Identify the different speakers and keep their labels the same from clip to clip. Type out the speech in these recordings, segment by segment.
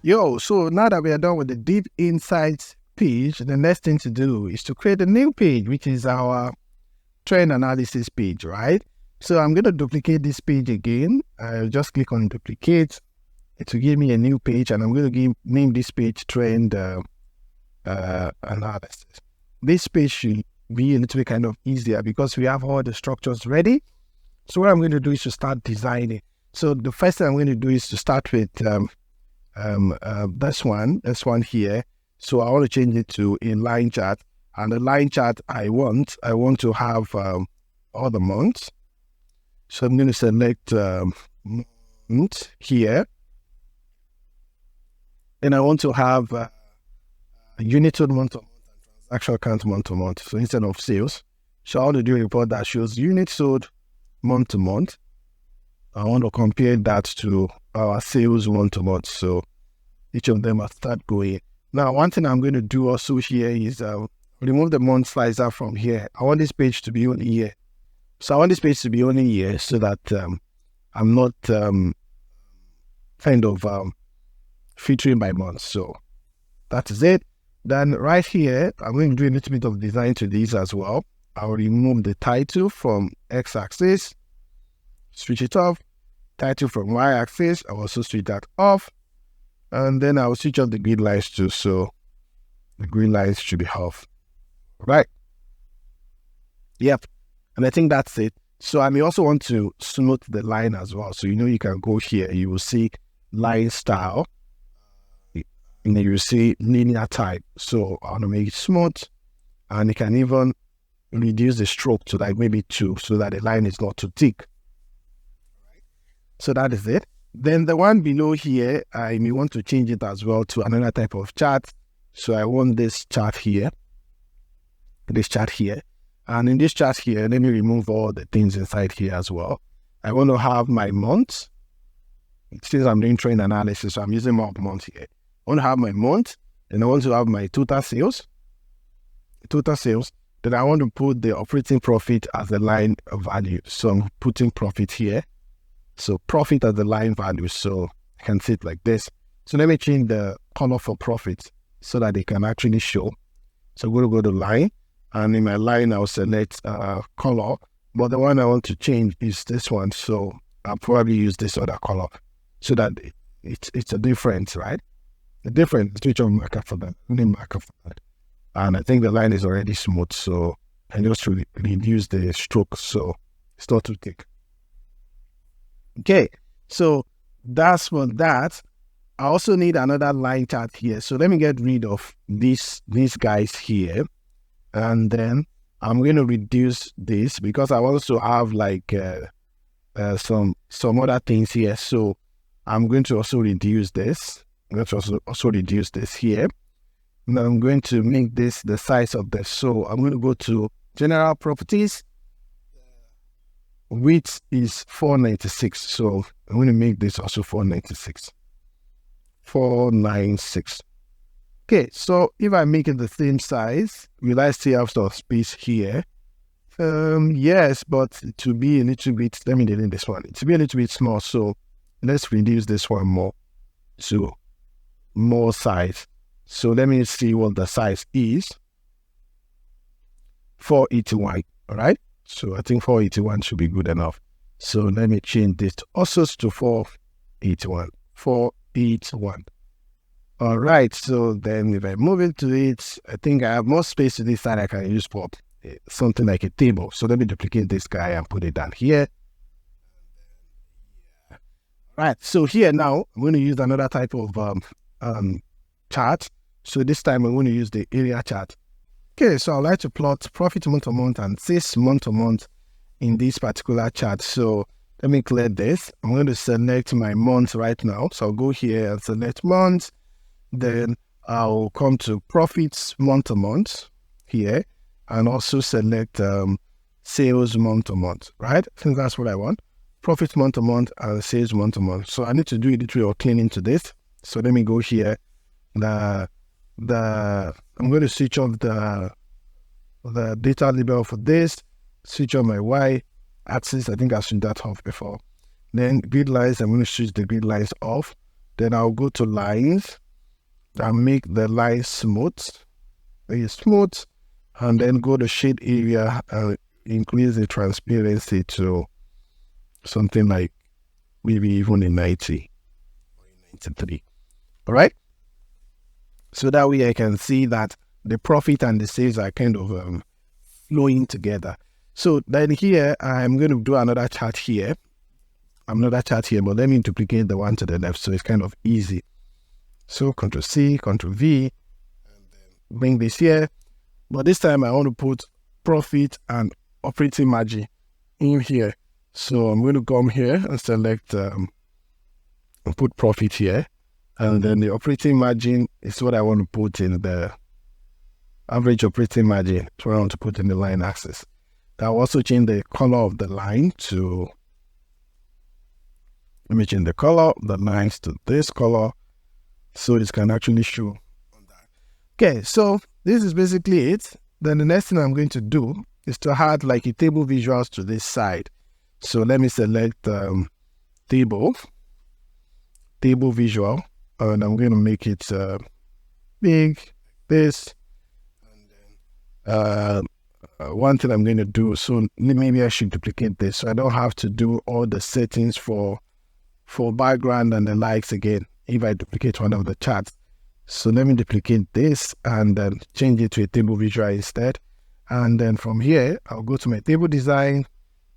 Speaker 1: So now that we are done with the deep insights page, the next thing to do is to create a new page, which is our trend analysis page, right? So I'm going to duplicate this page again. I'll just click on duplicate. It will give me a new page, and I'm going to name this page trend analysis. This page should be a little bit kind of easier because we have all the structures ready. So what I'm going to do is to start designing. So the first thing I'm going to do is to start with this one here. So I want to change it to a line chart, and the line chart I want to have all the months. So I'm going to select month here, and I want to have unit sold month to month and transaction count month to month. So instead of sales, so I want to do a report that shows unit sold month to month. I want to compare that to our sales month to month. So each of them must start going. Now, one thing I'm going to do also here is remove the month slicer from here. I want this page to be only here. So I want this page to be only here so that I'm not featuring by month. So that is it. Then right here, I'm going to do a little bit of design to these as well. I'll remove the title from x-axis, switch it off. Title from y-axis, I'll also switch that off. And then I'll switch off the grid lines too. So the grid lines should be off. Right. Yep. And I think that's it. So I may also want to smooth the line as well. So you can go here, you will see line style, and then you will see linear type. So I want to make it smooth, and you can even reduce the stroke to like maybe 2 so that the line is not too thick. So that is it. Then the one below here, I may want to change it as well to another type of chart. So I want this chart here. And in this chart here, let me remove all the things inside here as well. I want to have my months. Since I'm doing trend analysis, so I'm using more months here. I want to have my month, and I want to have my total sales. Then I want to put the operating profit as a line value. So I'm putting profit here. So profit as the line value, so I can see it like this. So let me change the color for profit so that they can actually show. So I'm going to go to line, and in my line I'll select color, but the one I want to change is this one. So I'll probably use this other color so that it's a difference, right? A different switch on marker for that, marker for that. And I think the line is already smooth, so I just reduce the stroke so it's not too thick. Okay, so that's for that. I also need another line chart here. So let me get rid of these guys here. And then I'm going to reduce this because I want to have like some other things here. So I'm going to also reduce this. I'm going to also reduce this here. And I'm going to make this the size of this. So I'm going to go to General Properties. Width is 496, so I'm going to make this also 496. 496. Okay, so if I make it the same size, will I still have some space here? Yes, but to be a little bit, let me delete this one. To be a little bit small, so let's reduce this one more to more size. So let me see what the size is. 481, all right? So I think 481 should be good enough. So let me change this also to 481. 481. All right. So then if I move into it, I think I have more space to this side I can use for something like a table. So let me duplicate this guy and put it down here. Right. So here now, I'm going to use another type of chart. So this time I'm going to use the area chart. Okay, so I'd like to plot profit month to month and sales month to month in this particular chart. So let me clear this. I'm going to select my month right now. So I'll go here and select month. Then I'll come to profits month to month here and also select sales month to month, right? Since that's what I want. Profit month to month and sales month to month. So I need to do a little cleaning to this. So let me go here. I'm going to switch off the data label for this, switch on my Y axis. I think I switched that off before. Then grid lines, I'm going to switch the grid lines off. Then I'll go to lines and make the line smooth, very smooth, and then go to shade area and increase the transparency to something like maybe even a 90 or a 93. All right. So that way I can see that the profit and the sales are kind of flowing together. So then here I'm going to do another chart here. But let me duplicate the one to the left so it's kind of easy. So Ctrl C, Ctrl V, and then bring this here. But this time I want to put profit and operating margin in here. So I'm going to come here and select and put profit here. And then the operating margin is what I want to put in the average operating margin. That's what I want to put in the line axis. I'll also change the color of the line to, let me change the color of the lines to this color so it can actually show on that. Okay, so this is basically it. Then the next thing I'm going to do is to add like a table visuals to this side. So let me select table visual, and I'm going to make it big, this. And then one thing I'm going to do, so maybe I should duplicate this so I don't have to do all the settings for background and the likes again if I duplicate one of the charts. So let me duplicate this and then change it to a table visual instead. And then from here, I'll go to my table design,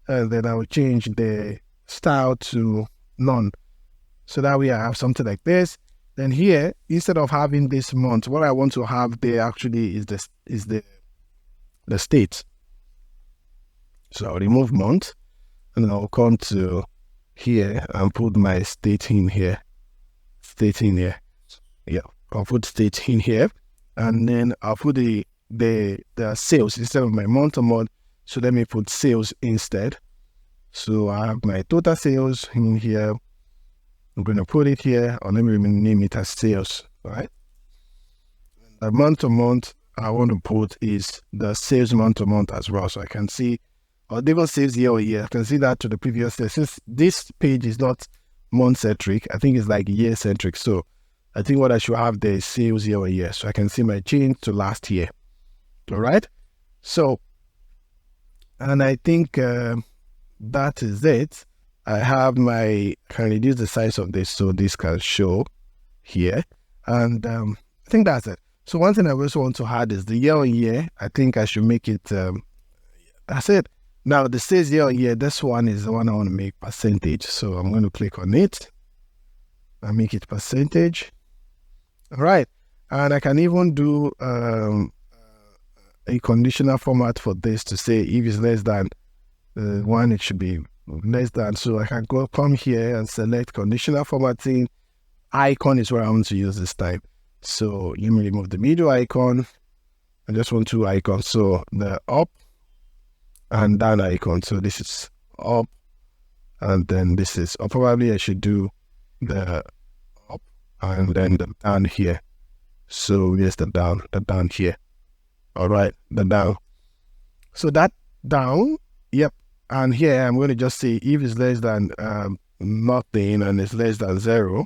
Speaker 1: and then I will change the style to none. So that way I have something like this. Then here, instead of having this month, what I want to have there actually is the state. So I'll remove month, and then I'll come to here and put my state in here. Yeah, I'll put state in here, and then I'll put the sales instead of my month to month. So let me put sales instead. So I have my total sales in here. I'm going to put it here, or let me name it as sales. All right. The month to month I want to put is the sales month to month as well, so I can see, or even sales year over year. I can see that to the previous day. Since this page is not month centric, I think it's like year centric. So I think what I should have there is sales year over year, so I can see my change to last year. All right. So, and I think that is it. I can reduce the size of this so this can show here. And I think that's it. So one thing I also want to add is the year on year. I think I should make it, that's it. Now the sales year on year, this one is the one I want to make percentage. So I'm going to click on it and make it percentage. All right. And I can even do a conditional format for this to say if it's less than one, it should be less than. So I can come here and select conditional formatting. Icon is what I want to use this time. So let me remove the middle icon. I just want two icons. So the up and down icon. So this is up and then this is up. Probably I should do the up and then the down here. So here's the down here. All right, the down. So that down, yep. And here I'm going to just say if it's less than nothing and it's less than 0,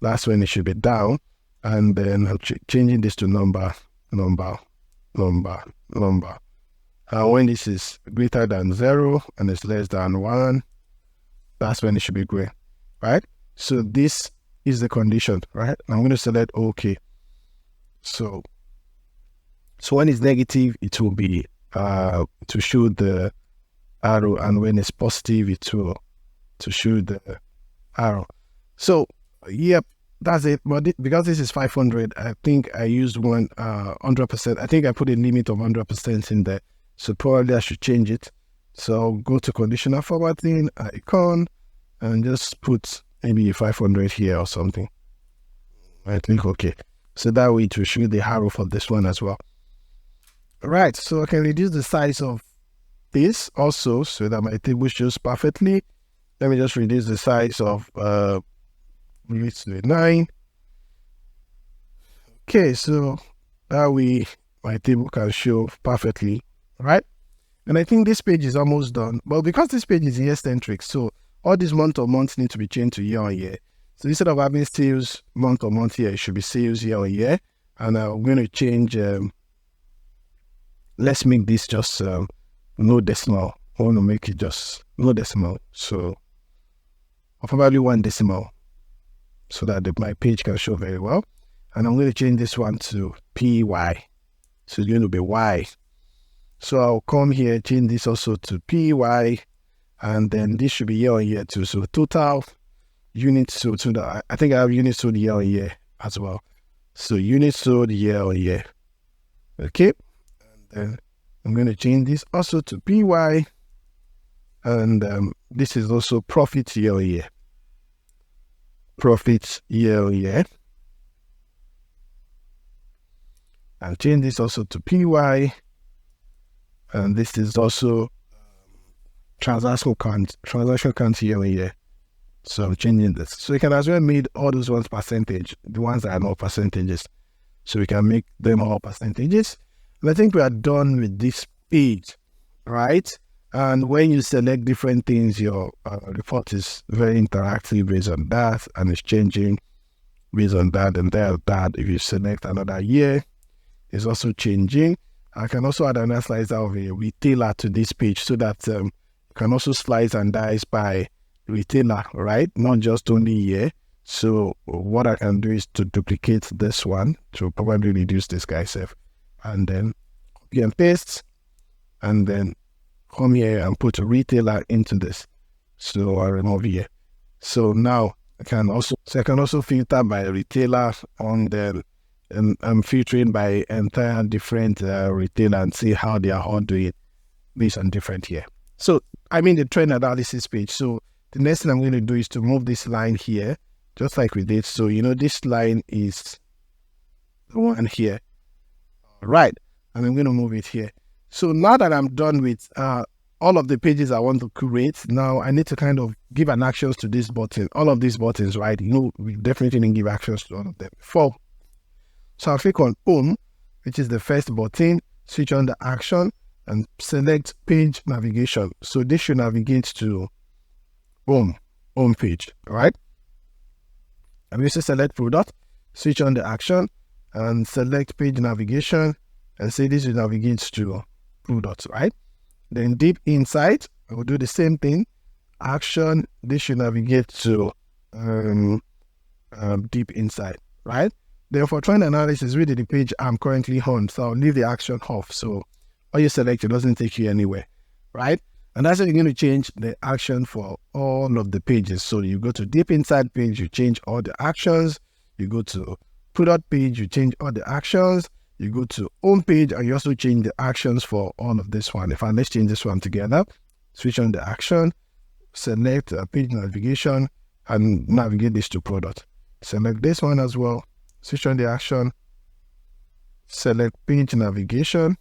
Speaker 1: that's when it should be down. And then I'm changing this to number. And when this is greater than 0 and it's less than 1, that's when it should be green, right? So this is the condition, right? I'm going to select OK. So when it's negative, it will be to show the arrow, and when it's positive, it will to show the arrow. So yep, that's it. But because this is 500, I think I used 100%. I think I put a limit of 100% in there, so probably I should change it. So I'll go to conditional formatting icon and just put maybe 500 here or something. I think okay. So that way it will show the arrow for this one as well. All right, so I can reduce the size of this also so that my table shows perfectly. Let me just reduce the size of maybe it's 9. Okay, so that way my table can show perfectly, right? And I think this page is almost done. But because this page is year centric, so all these month on month need to be changed to year on year. So instead of having sales month on month here, it should be sales year on year. And I'm going to change, let's make this just no decimal. I want to make it just no decimal. So I'll probably 1 decimal so that my page can show very well. And I'm going to change this one to PY. So it's going to be Y. So I'll come here, change this also to PY. And then this should be year on year too. So total units sold, I think I have units sold year on year as well. So units sold year on year. Okay. And then I'm going to change this also to PY. And this is also profit year on year. Profits year on year. And change this also to PY. And this is also transaction count year on year. So I'm changing this. So you can as well make all those ones percentage, the ones that are not percentages. So we can make them all percentages. And I think we are done with this page, right? And when you select different things, your report is very interactive based on that, and it's changing based on that and that. If you select another year, it's also changing. I can also add another slicer of a retailer to this page so that you can also slice and dice by retailer, right? Not just only year. So what I can do is to duplicate this one to probably reduce this guy self, and then copy and paste, and then come here and put a retailer into this. So I remove here. So now I can also filter by retailer on the, and I'm filtering by entire different retailer and see how they are all doing based on different here. So I'm in the trend analysis page. So the next thing I'm going to do is to move this line here, just like we did. So, this line is the one here, right? And I'm going to move it here. So now that I'm done with all of the pages I want to create, now I need to kind of give an actions to this button, all of these buttons, right? We definitely didn't give actions to all of them before. So I'll click on Home, which is the first button, switch on the action and select page navigation. So this should navigate to home page, right? I'm going to select product, switch on the action and select page navigation and say this will navigate to product, right? Then deep insight, I will do the same thing. Action, this should navigate to deep insight, right? Then for trend analysis, really the page I'm currently on, so I'll leave the action off. So all you select, it doesn't take you anywhere, right? And that's how you're going to change the action for all of the pages. So you go to deep inside page, you change all the actions. You go to product page, you change all the actions. You go to home page and you also change the actions for all of this one. Let's change this one together. Switch on the action, select page navigation and navigate this to product. Select this one as well. Switch on the action, select page navigation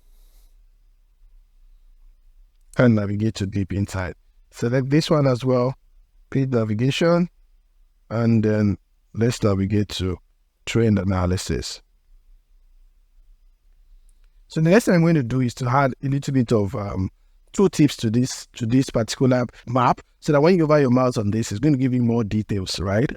Speaker 1: and navigate to deep inside. Select this one as well, page navigation, and then let's navigate to trend analysis. So the next thing I'm going to do is to add a little bit of tooltips to this particular map, so that when you hover your mouse on this, it's going to give you more details, right?